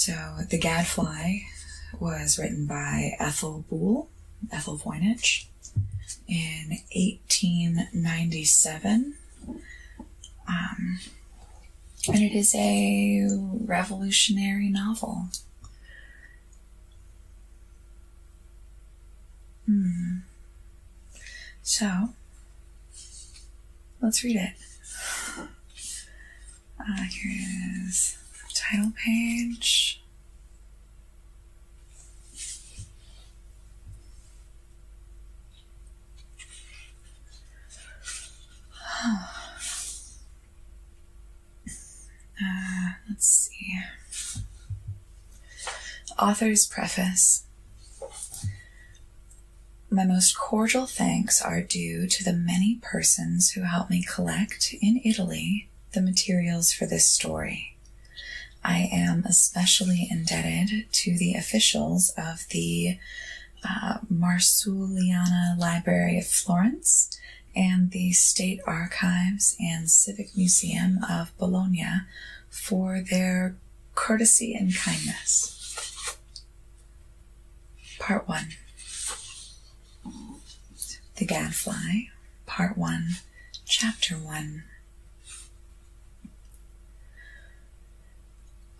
So the Gadfly was written by Ethel Voynich, in 1897. And it is a revolutionary novel. So, let's read it. Here it is. Title page. Let's see. Author's preface. My most cordial thanks are due to the many persons who helped me collect in Italy the materials for this story. I am especially indebted to the officials of the Marsulliana Library of Florence and the State Archives and Civic Museum of Bologna for their courtesy and kindness. Part 1. The Gadfly, Part 1, Chapter 1.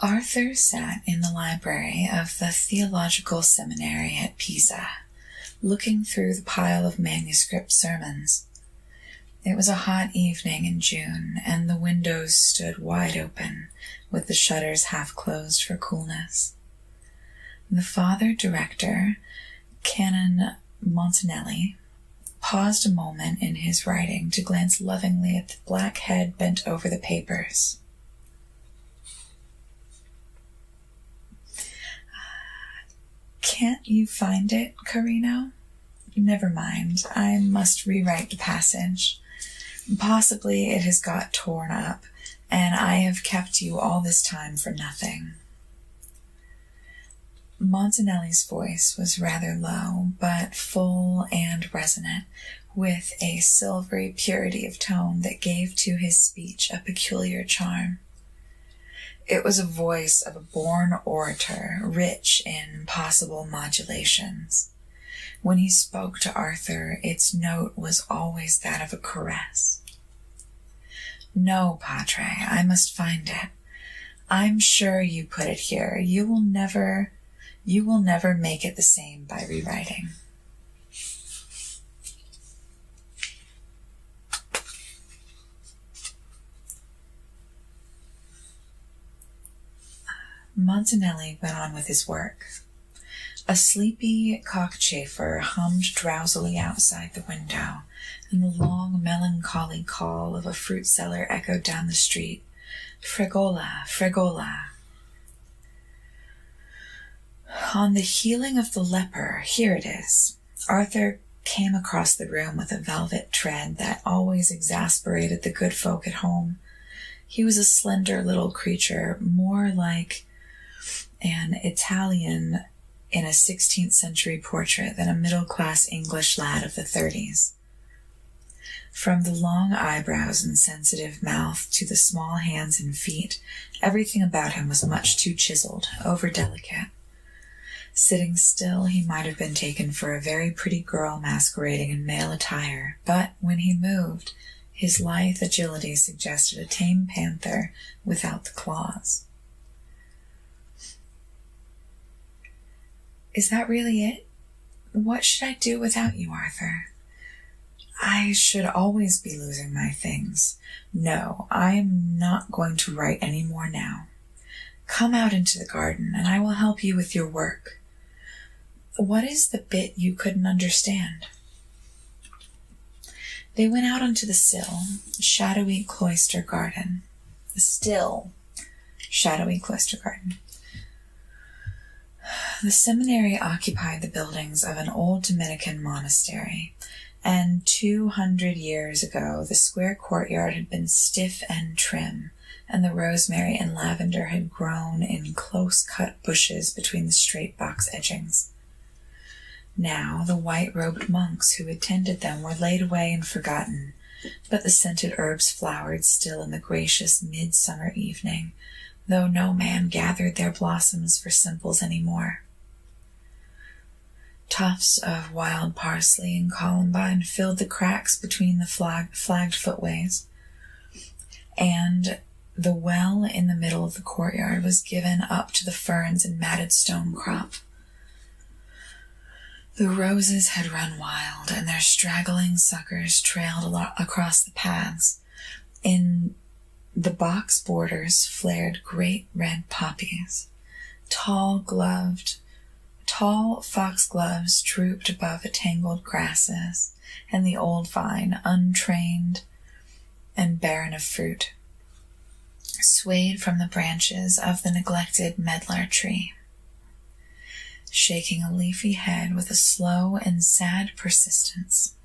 Arthur sat in the library of the Theological Seminary at Pisa, looking through the pile of manuscript sermons. It was a hot evening in June, and the windows stood wide open, with the shutters half closed for coolness. The Father Director, Canon Montanelli, paused a moment in his writing to glance lovingly at the black head bent over the papers. Can't you find it, Carino? Never mind, I must rewrite the passage. Possibly it has got torn up, and I have kept you all this time for nothing. Montanelli's voice was rather low, but full and resonant, with a silvery purity of tone that gave to his speech a peculiar charm. It was a voice of a born orator, rich in possible modulations. When he spoke to Arthur, its note was always that of a caress. No, Padre, I must find it. I'm sure you put it here. You will never make it the same by rewriting. Montanelli went on with his work. A sleepy cockchafer hummed drowsily outside the window, and the long, melancholy call of a fruit seller echoed down the street. Fregola, fregola. On the healing of the leper, here it is. Arthur came across the room with a velvet tread that always exasperated the good folk at home. He was a slender little creature, more like an Italian in a 16th century portrait than a middle-class English lad of the 30s. From the long eyebrows and sensitive mouth to the small hands and feet, everything about him was much too chiseled, over-delicate. Sitting still, he might have been taken for a very pretty girl masquerading in male attire, but when he moved, his lithe agility suggested a tame panther without the claws. Is that really it? What should I do without you, Arthur? I should always be losing my things. No, I am not going to write any more now. Come out into the garden, and I will help you with your work. What is the bit you couldn't understand? They went out onto the shadowy cloister garden. The shadowy cloister garden. The seminary occupied the buildings of an old Dominican monastery, and 200 years ago the square courtyard had been stiff and trim, and the rosemary and lavender had grown in close-cut bushes between the straight box edgings. Now the white-robed monks who attended them were laid away and forgotten, but the scented herbs flowered still in the gracious midsummer evening, though no man gathered their blossoms for simples any more. Tufts of wild parsley and columbine filled the cracks between the flagged footways, and the well in the middle of the courtyard was given up to the ferns and matted stone crop. The roses had run wild, and their straggling suckers trailed across the paths. In the box borders flared great red poppies. Tall foxgloves drooped above the tangled grasses, and the old vine, untrained and barren of fruit, swayed from the branches of the neglected medlar tree, shaking a leafy head with a slow and sad persistence.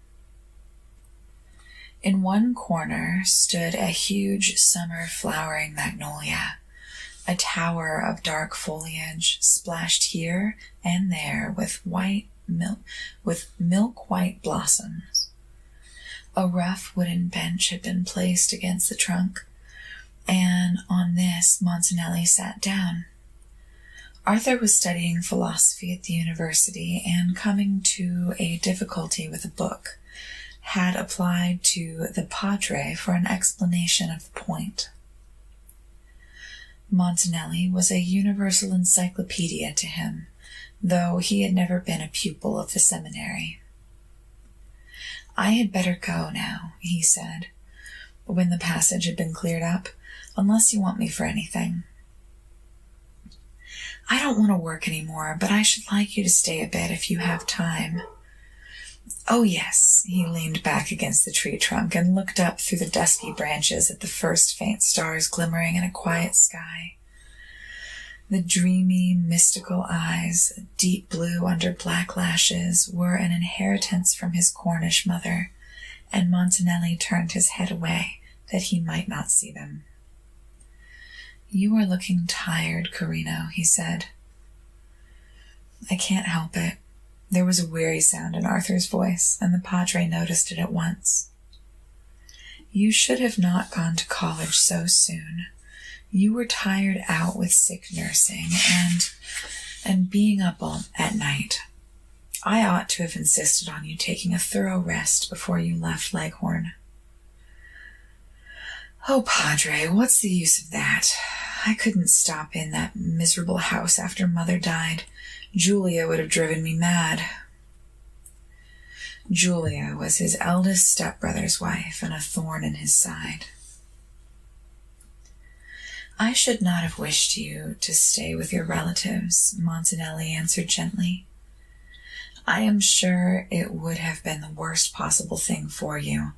In one corner stood a huge summer flowering magnolia, a tower of dark foliage splashed here and there with milk-white blossoms. A rough wooden bench had been placed against the trunk, and on this Montanelli sat down. Arthur was studying philosophy at the university, and coming to a difficulty with a book, had applied to the padre for an explanation of the point. Montanelli was a universal encyclopedia to him, though he had never been a pupil of the seminary. "I had better go now," he said, when the passage had been cleared up, "unless you want me for anything." "I don't want to work any more, but I should like you to stay a bit if you have time." "Oh, yes." He leaned back against the tree trunk and looked up through the dusky branches at the first faint stars glimmering in a quiet sky. The dreamy, mystical eyes, deep blue under black lashes, were an inheritance from his Cornish mother, and Montanelli turned his head away that he might not see them. "You are looking tired, Carino," he said. "I can't help it." There was a weary sound in Arthur's voice, and the padre noticed it at once. "You should have not gone to college so soon. You were tired out with sick nursing and being up all at night. I ought to have insisted on you taking a thorough rest before you left Leghorn." "Oh, padre, what's the use of that? I couldn't stop in that miserable house after Mother died. Julia would have driven me mad." Julia was his eldest stepbrother's wife, and a thorn in his side. "I should not have wished you to stay with your relatives," Montanelli answered gently. "I am sure it would have been the worst possible thing for you,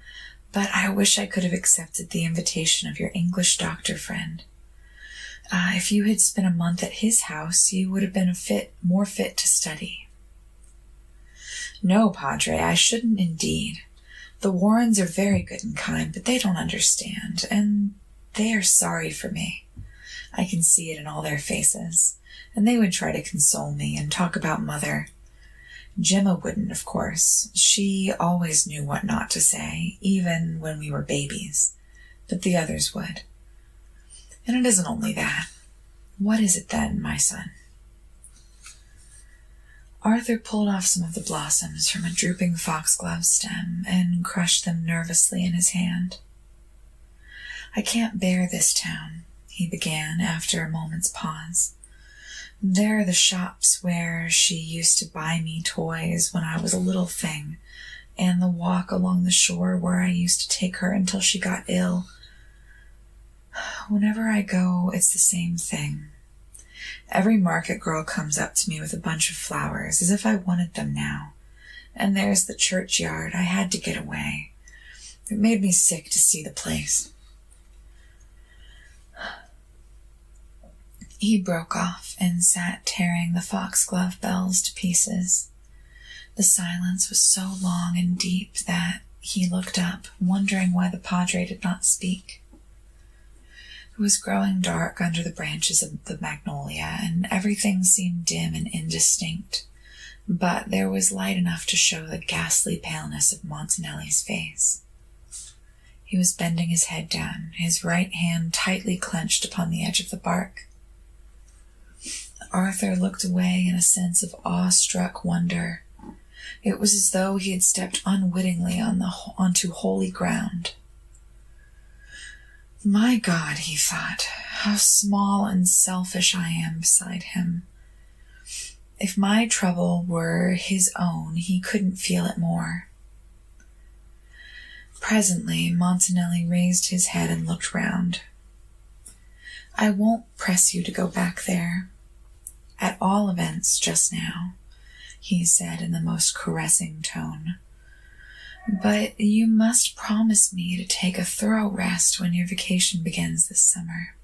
but I wish I could have accepted the invitation of your English doctor friend. If you had spent a month at his house, you would have been more fit to study." "No, padre, I shouldn't indeed. The Warrens are very good and kind, but they don't understand, and they are sorry for me. I can see it in all their faces, and they would try to console me and talk about Mother. Gemma wouldn't, of course. She always knew what not to say, even when we were babies, but the others would. And it isn't only that. What is it then, my son?" Arthur pulled off some of the blossoms from a drooping foxglove stem and crushed them nervously in his hand. "I can't bear this town," he began after a moment's pause. "There are the shops where she used to buy me toys when I was a little thing, and the walk along the shore where I used to take her until she got ill. Whenever I go, it's the same thing. Every market girl comes up to me with a bunch of flowers, as if I wanted them now. And there's the churchyard. I had to get away. It made me sick to see the place." He broke off and sat tearing the foxglove bells to pieces. The silence was so long and deep that he looked up, wondering why the padre did not speak. It was growing dark under the branches of the magnolia, and everything seemed dim and indistinct, but there was light enough to show the ghastly paleness of Montanelli's face. He was bending his head down, his right hand tightly clenched upon the edge of the bark. Arthur looked away in a sense of awe-struck wonder. It was as though he had stepped unwittingly onto holy ground. My God, he thought, how small and selfish I am beside him. If my trouble were his own, he couldn't feel it more. Presently, Montanelli raised his head and looked round. I won't press you to go back there. At all events, just now, he said in the most caressing tone. But you must promise me to take a thorough rest when your vacation begins this summer.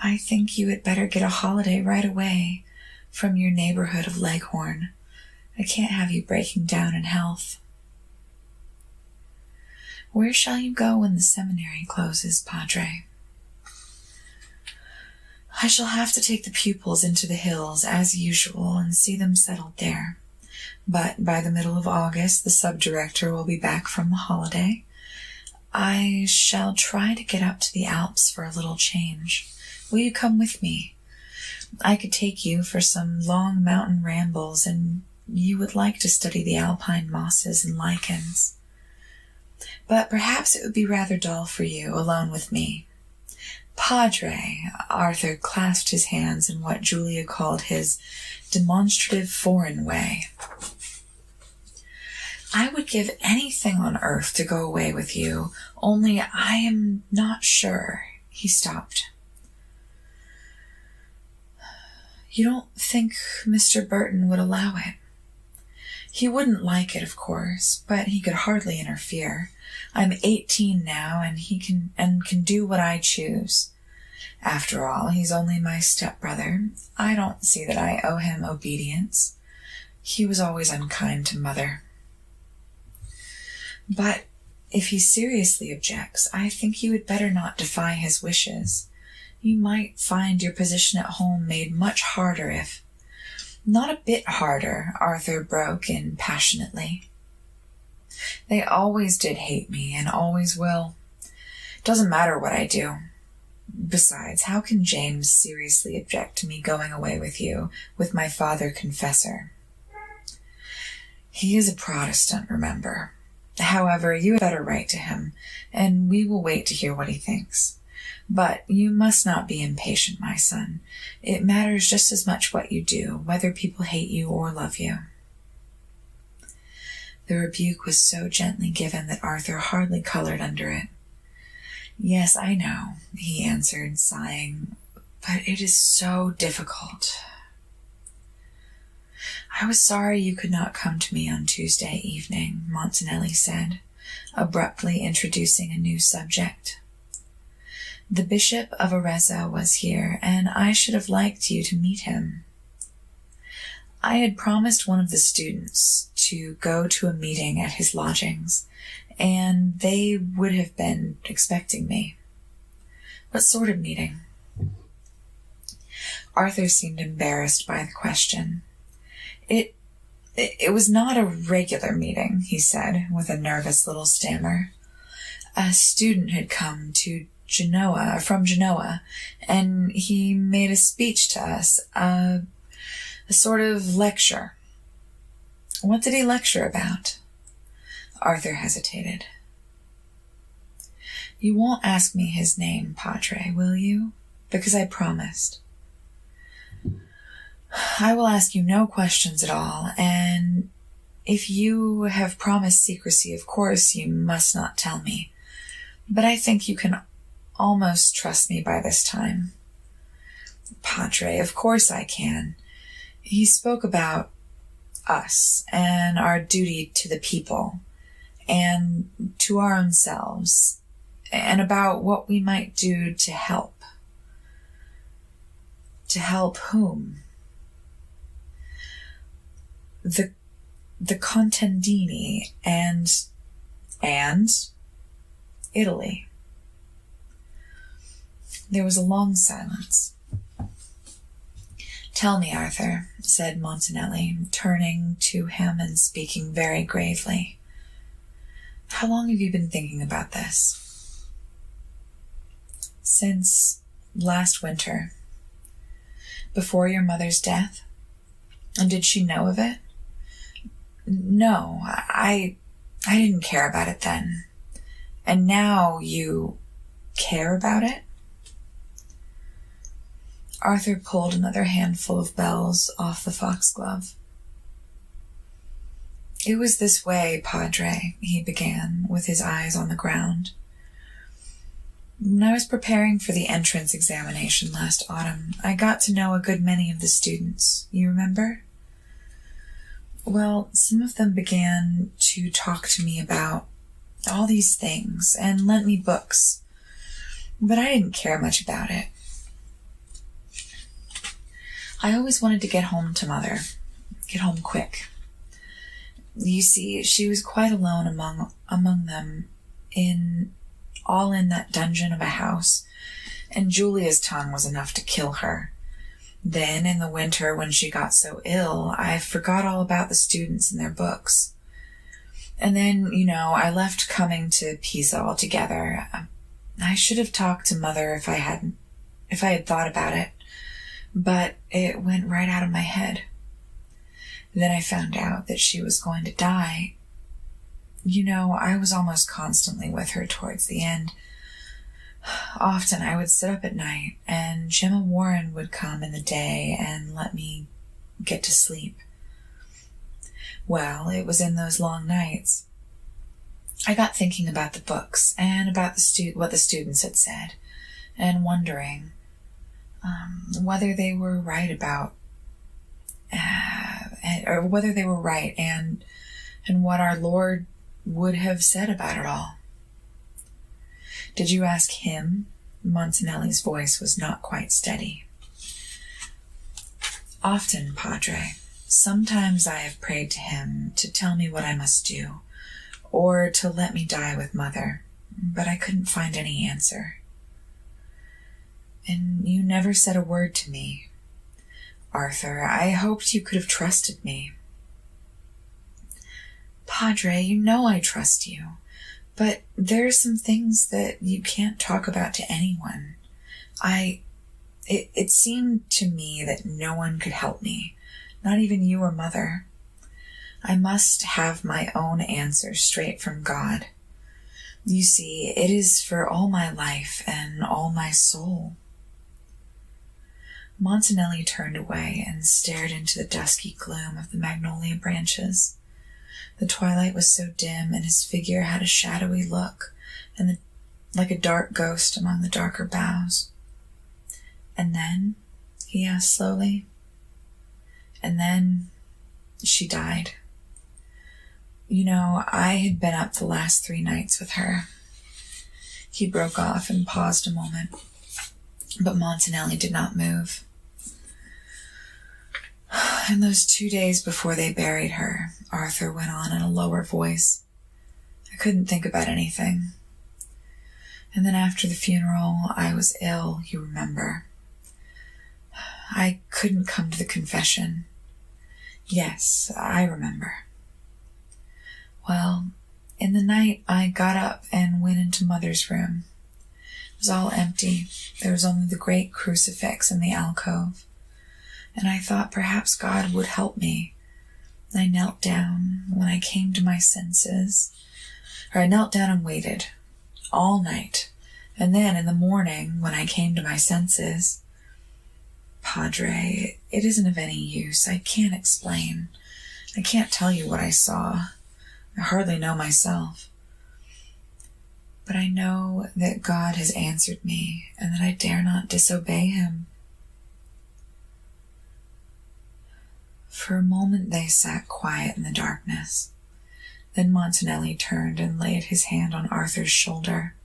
I think you had better get a holiday right away from your neighborhood of Leghorn. I can't have you breaking down in health. Where shall you go when the seminary closes, Padre? I shall have to take the pupils into the hills, as usual, and see them settled there. But by the middle of August, the sub-director will be back from the holiday. I shall try to get up to the Alps for a little change. Will you come with me? I could take you for some long mountain rambles, and you would like to study the alpine mosses and lichens. But perhaps it would be rather dull for you, alone with me. Padre, Arthur clasped his hands in what Julia called his demonstrative foreign way. I would give anything on earth to go away with you, only I am not sure. He stopped. You don't think Mr. Burton would allow it? He wouldn't like it, of course, but he could hardly interfere. I'm 18 now, and he can do what I choose. After all, he's only my stepbrother. I don't see that I owe him obedience. He was always unkind to Mother. But if he seriously objects, I think you had better not defy his wishes. You might find your position at home made much harder if— Not a bit harder, Arthur broke in passionately. They always did hate me, and always will. Doesn't matter what I do. Besides, how can James seriously object to me going away with you, with my father confessor? He is a Protestant, remember. However, you had better write to him, and we will wait to hear what he thinks. But you must not be impatient, my son. It matters just as much what you do, whether people hate you or love you. The rebuke was so gently given that Arthur hardly colored under it. Yes, I know, he answered, sighing, but it is so difficult. I was sorry you could not come to me on Tuesday evening, Montanelli said, abruptly introducing a new subject. The Bishop of Arezzo was here, and I should have liked you to meet him. I had promised one of the students to go to a meeting at his lodgings, and they would have been expecting me. What sort of meeting? Arthur seemed embarrassed by the question. It was not a regular meeting, he said, with a nervous little stammer. A student had come from Genoa, and he made a speech to us, a sort of lecture. What did he lecture about? Arthur hesitated. You won't ask me his name, Padre, will you? Because I promised. I will ask you no questions at all, and if you have promised secrecy, of course you must not tell me. But I think you can almost trust me by this time. Padre, of course I can. He spoke about us and our duty to the people and to our own selves, and about what we might do to help. To help whom? The contadini and Italy. There was a long silence. Tell me, Arthur, said Montanelli, turning to him and speaking very gravely. How long have you been thinking about this? Since last winter, before your mother's death? And did she know of it? No, I didn't care about it then. And now you care about it? Arthur pulled another handful of bells off the foxglove. It was this way, Padre, he began, with his eyes on the ground. When I was preparing for the entrance examination last autumn, I got to know a good many of the students. You remember? Well, some of them began to talk to me about all these things and lent me books, but I didn't care much about it. I always wanted to get home to Mother, get home quick. You see, she was quite alone among them, all in that dungeon of a house, and Julia's tongue was enough to kill her. Then, in the winter, when she got so ill, I forgot all about the students and their books. And then, I left coming to Pisa altogether. I should have talked to Mother if I had thought about it, but it went right out of my head. Then I found out that she was going to die. I was almost constantly with her towards the end. Often I would sit up at night, and Gemma Warren would come in the day and let me get to sleep. Well, it was in those long nights I got thinking about the books and about what the students had said, and wondering whether they were right or whether they were right, and what our Lord would have said about it all. Did you ask him? Montanelli's voice was not quite steady. Often, Padre. Sometimes I have prayed to him to tell me what I must do, or to let me die with Mother, but I couldn't find any answer. And you never said a word to me. Arthur, I hoped you could have trusted me. Padre, I trust you, but there are some things that you can't talk about to anyone. It seemed to me that no one could help me, not even you or Mother. I must have my own answer straight from God. You see, it is for all my life and all my soul. Montanelli turned away and stared into the dusky gloom of the magnolia branches. The twilight was so dim, and his figure had a shadowy look, like a dark ghost among the darker boughs. And then, he asked slowly, and then she died. I had been up the last 3 nights with her. He broke off and paused a moment, but Montanelli did not move. In those 2 days before they buried her, Arthur went on in a lower voice, I couldn't think about anything. And then after the funeral, I was ill, you remember. I couldn't come to the confession. Yes, I remember. Well, in the night, I got up and went into Mother's room. It was all empty. There was only the great crucifix in the alcove. And I thought perhaps God would help me. I knelt down when I came to my senses. I knelt down and waited all night. And then in the morning, when I came to my senses, Padre, it isn't of any use. I can't explain. I can't tell you what I saw. I hardly know myself. But I know that God has answered me, and that I dare not disobey him. For a moment they sat quiet in the darkness. Then Montanelli turned and laid his hand on Arthur's shoulder.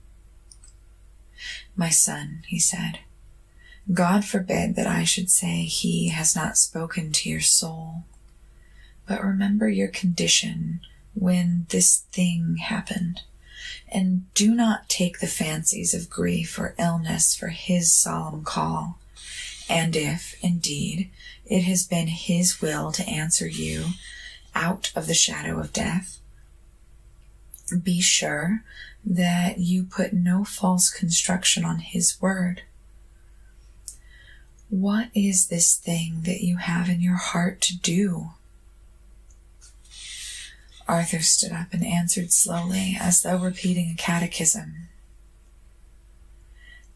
My son, he said, God forbid that I should say he has not spoken to your soul. But remember your condition when this thing happened, and do not take the fancies of grief or illness for his solemn call. And if, indeed, it has been his will to answer you out of the shadow of death, Be sure that you put no false construction on his word. What is this thing that you have in your heart to do? Arthur stood up and answered slowly, as though repeating a catechism.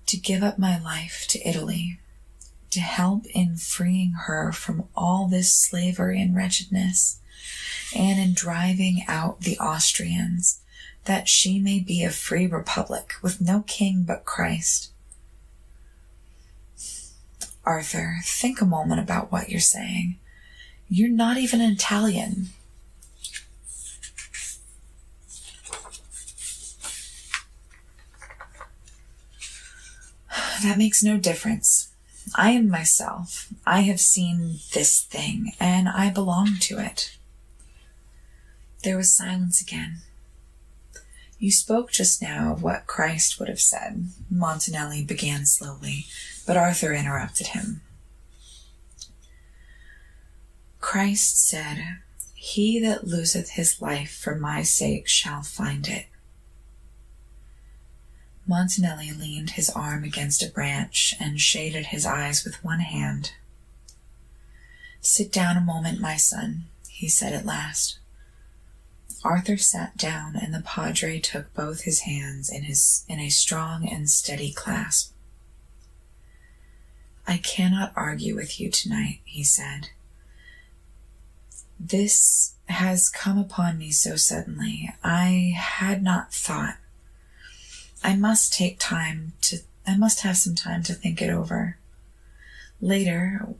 To give up my life to Italy, to help in freeing her from all this slavery and wretchedness, and in driving out the Austrians, that she may be a free republic with no king but Christ. Arthur, think a moment about what you're saying. You're not even an Italian. That makes no difference. I am myself. I have seen this thing, and I belong to it. There was silence again. You spoke just now of what Christ would have said, Montanelli began slowly, but Arthur interrupted him. Christ said, "He that loseth his life for my sake shall find it." Montanelli leaned his arm against a branch and shaded his eyes with one hand. "Sit down a moment, my son," he said at last. Arthur sat down, and the padre took both his hands in a strong and steady clasp. "I cannot argue with you tonight," he said. "This has come upon me so suddenly. I had not thought. I must have some time to think it over. Later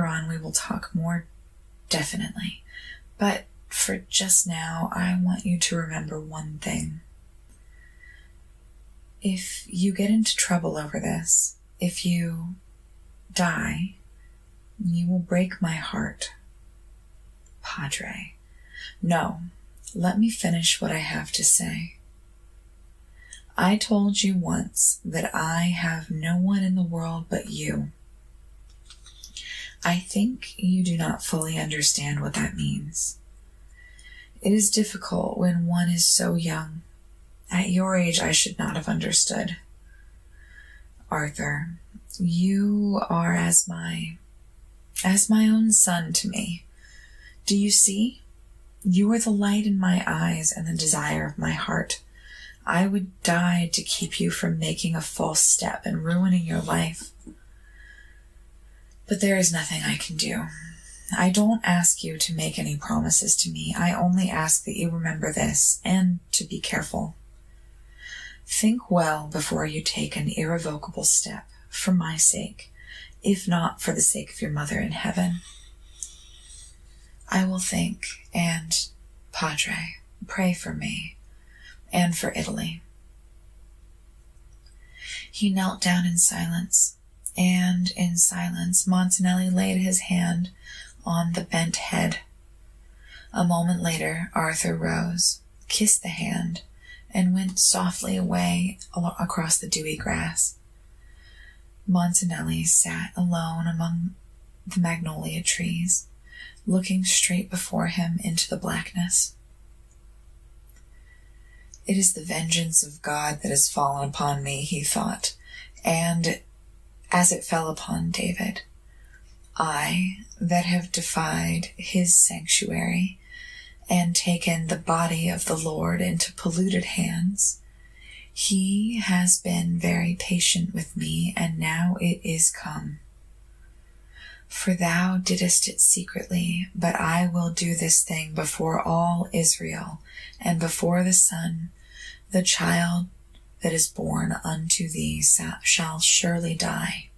on we will talk more definitely. But for just now, I want you to remember one thing. If you get into trouble over this, if you die, you will break my heart." "Padre." "No, let me finish what I have to say. I told you once that I have no one in the world but you. I think you do not fully understand what that means. It is difficult when one is so young. At your age, I should not have understood. Arthur, you are as my own son to me. Do you see? You are the light in my eyes and the desire of my heart. I would die to keep you from making a false step and ruining your life. But there is nothing I can do. I don't ask you to make any promises to me. I only ask that you remember this, and to be careful. Think well before you take an irrevocable step, for my sake, if not for the sake of your mother in heaven. I will think, and, Padre, pray for me, and for Italy." He knelt down in silence, and in silence Montanelli laid his hand on the bent head. A moment later, Arthur rose, kissed the hand, and went softly away across the dewy grass. Montanelli sat alone among the magnolia trees, looking straight before him into the blackness. "It is the vengeance of God that has fallen upon me," he thought, "and as it fell upon David, I, that have defied his sanctuary and taken the body of the Lord into polluted hands, he has been very patient with me, and now it is come. For thou didst it secretly, but I will do this thing before all Israel, and before the sun. The child that is born unto thee shall surely die.